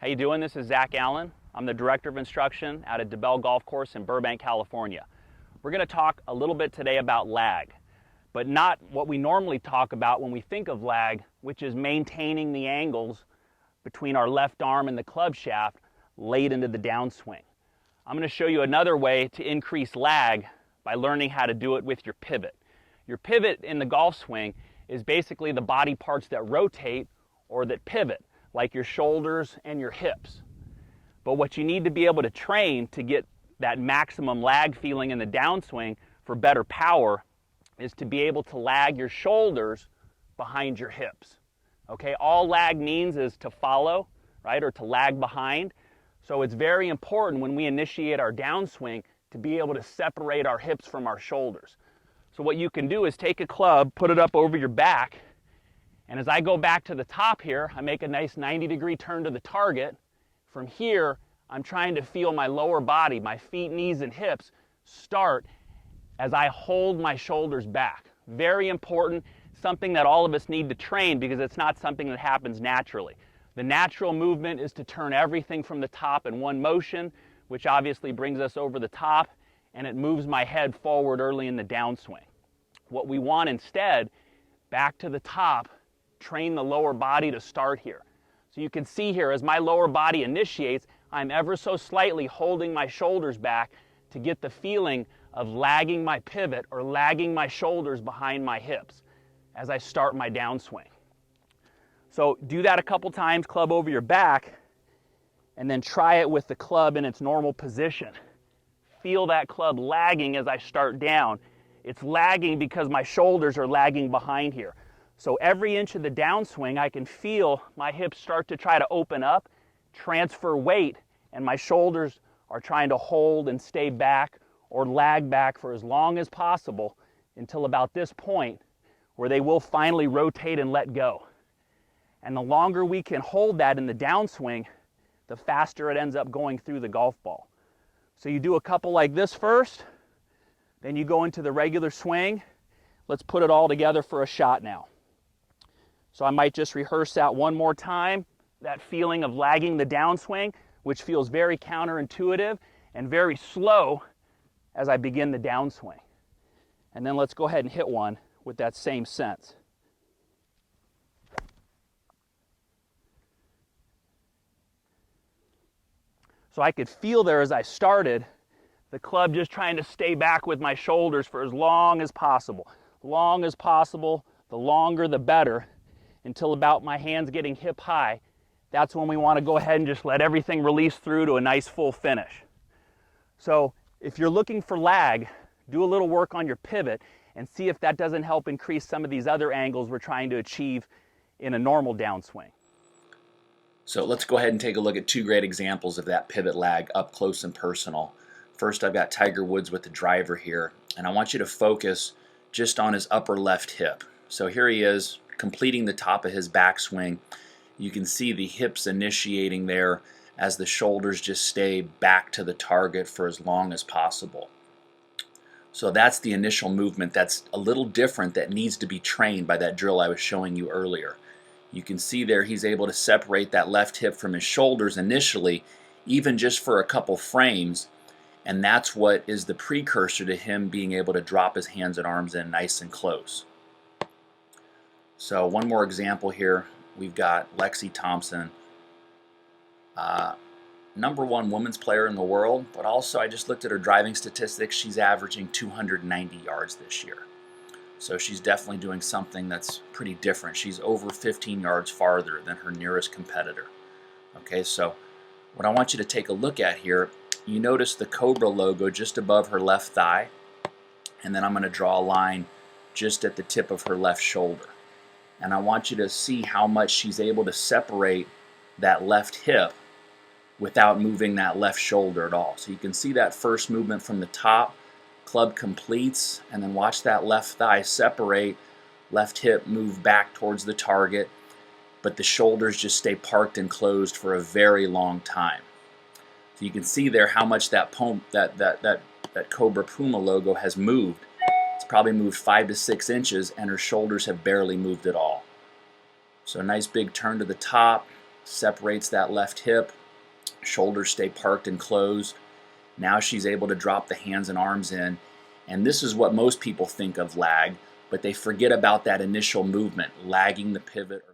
you doing? This is Zach Allen. I'm the Director of Instruction out at DeBell Golf Course in Burbank, California. We're going to talk a little bit today about lag, but not what we normally talk about when we think of lag, which is maintaining the angles between our left arm and the club shaft late into the downswing. I'm going to show you another way to increase lag by learning how to do it with your pivot. Your pivot in the golf swing is basically the body parts that rotate or that pivot, like your shoulders and your hips. But what you need to be able to train to get that maximum lag feeling in the downswing for better power is to be able to lag your shoulders behind your hips. Okay, all lag means is to follow, right, or to lag behind. So it's very important when we initiate our downswing to be able to separate our hips from our shoulders. So what you can do is take a club, put it up over your back, and as I go back to the top here, I make a nice 90-degree turn to the target. From here, I'm trying to feel my lower body, my feet, knees, and hips start as I hold my shoulders back. Very important, something that all of us need to train because it's not something that happens naturally. The natural movement is to turn everything from the top in one motion, which obviously brings us over the top, and it moves my head forward early in the downswing. What we want instead, back to the top, train the lower body to start here. So you can see here, as my lower body initiates, I'm ever so slightly holding my shoulders back to get the feeling of lagging my pivot or lagging my shoulders behind my hips as I start my downswing. So do that a couple times, club over your back, and then try it with the club in its normal position. Feel that club lagging as I start down. It's lagging because my shoulders are lagging behind here. So every inch of the downswing, I can feel my hips start to try to open up, transfer weight, and my shoulders are trying to hold and stay back or lag back for as long as possible until about this point where they will finally rotate and let go. And the longer we can hold that in the downswing, the faster it ends up going through the golf ball. So you do a couple like this first, then you go into the regular swing. Let's put it all together for a shot now. So I might just rehearse that one more time, that feeling of lagging the downswing, which feels very counterintuitive and very slow as I begin the downswing. And then let's go ahead and hit one with that same sense. So I could feel there as I started, the club just trying to stay back with my shoulders for as long as possible. Long as possible, the longer the better, until about my hands getting hip high. That's when we want to go ahead and just let everything release through to a nice full finish. So if you're looking for lag, do a little work on your pivot and see if that doesn't help increase some of these other angles we're trying to achieve in a normal downswing. So let's go ahead and take a look at two great examples of that pivot lag up close and personal. First, I've got Tiger Woods with the driver here, and I want you to focus just on his upper left hip. So here he is completing the top of his backswing. You can see the hips initiating there as the shoulders just stay back to the target for as long as possible. So that's the initial movement that's a little different, that needs to be trained by that drill I was showing you earlier. You can see there he's able to separate that left hip from his shoulders initially, even just for a couple frames, and that's what is the precursor to him being able to drop his hands and arms in nice and close. So one more example here. We've got Lexi Thompson, #1 women's player in the world, but also I just looked at her driving statistics. She's averaging 290 yards this year. So she's definitely doing something that's pretty different. She's over 15 yards farther than her nearest competitor. Okay, so what I want you to take a look at here, you notice the Cobra logo just above her left thigh, and then I'm going to draw a line just at the tip of her left shoulder. And I want you to see how much she's able to separate that left hip without moving that left shoulder at all. So you can see that first movement from the top, club completes, and then watch that left thigh separate, left hip move back towards the target, but the shoulders just stay parked and closed for a very long time. So you can see there how much that Cobra Puma logo has moved. It's probably moved 5 to 6 inches, and her shoulders have barely moved at all. So a nice big turn to the top, separates that left hip, shoulders stay parked and closed. Now she's able to drop the hands and arms in, and this is what most people think of lag, but they forget about that initial movement, lagging the pivot.